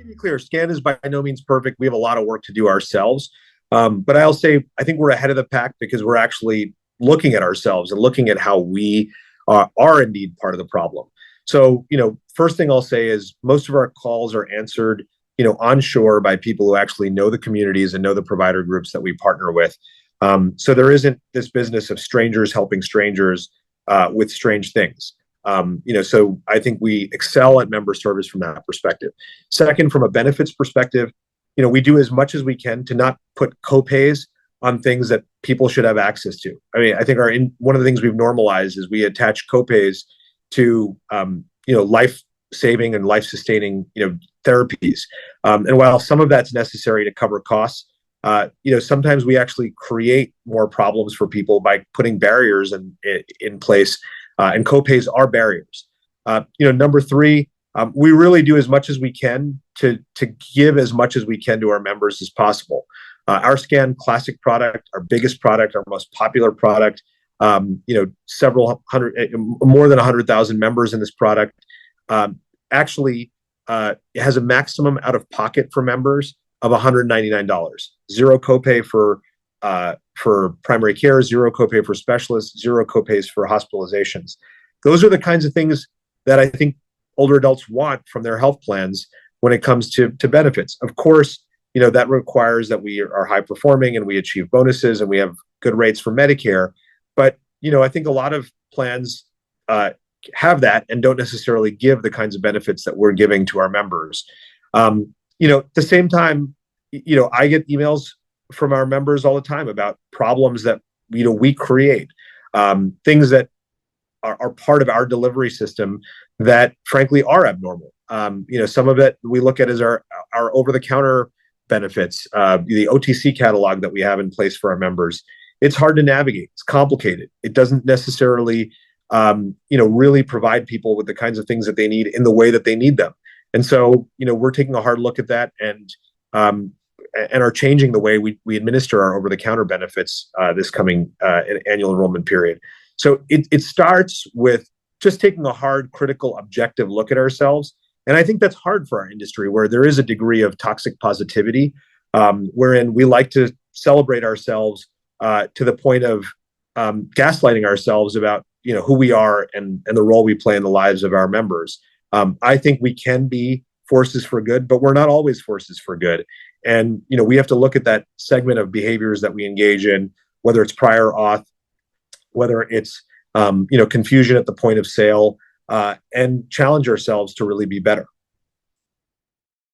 me be clear, Scan is by no means perfect. We have a lot of work to do ourselves. But I'll say I think we're ahead of the pack because we're actually looking at ourselves and looking at how we are indeed part of the problem. So, first thing I'll say is most of our calls are answered, onshore by people who actually know the communities and know the provider groups that we partner with. So there isn't this business of strangers helping strangers with strange things. So I think we excel at member service from that perspective. Second, from a benefits perspective, we do as much as we can to not put copays on things that people should have access to. I mean, I think one of the things we've normalized is we attach copays to life-saving and life-sustaining therapies. And while some of that's necessary to cover costs, sometimes we actually create more problems for people by putting barriers in place, and copays are barriers. Number three, we really do as much as we can to give as much as we can to our members as possible. Our Scan Classic product, our biggest product, our most popular product, several hundred, more than 100,000 members in this product, actually it has a maximum out of pocket for members of $199. Zero copay for primary care, zero copay for specialists, zero copays for hospitalizations. Those are the kinds of things that I think older adults want from their health plans when it comes to benefits. Of course, that requires that we are high performing and we achieve bonuses and we have good rates for Medicare. But, I think a lot of plans have that and don't necessarily give the kinds of benefits that we're giving to our members. At the same time, I get emails from our members all the time about problems that, we create, things that are part of our delivery system that frankly are abnormal. Some of it we look at as our over-the-counter benefits, the OTC catalog that we have in place for our members. It's hard to navigate. It's complicated. It doesn't necessarily, really provide people with the kinds of things that they need in the way that they need them. And so, we're taking a hard look at that and are changing the way we administer our over-the-counter benefits this coming annual enrollment period. So it starts with just taking a hard, critical, objective look at ourselves. And I think that's hard for our industry, where there is a degree of toxic positivity, wherein we like to celebrate ourselves to the point of gaslighting ourselves about who we are and the role we play in the lives of our members. I think we can be forces for good, but we're not always forces for good. And we have to look at that segment of behaviors that we engage in, whether it's prior auth, whether it's confusion at the point of sale, and challenge ourselves to really be better.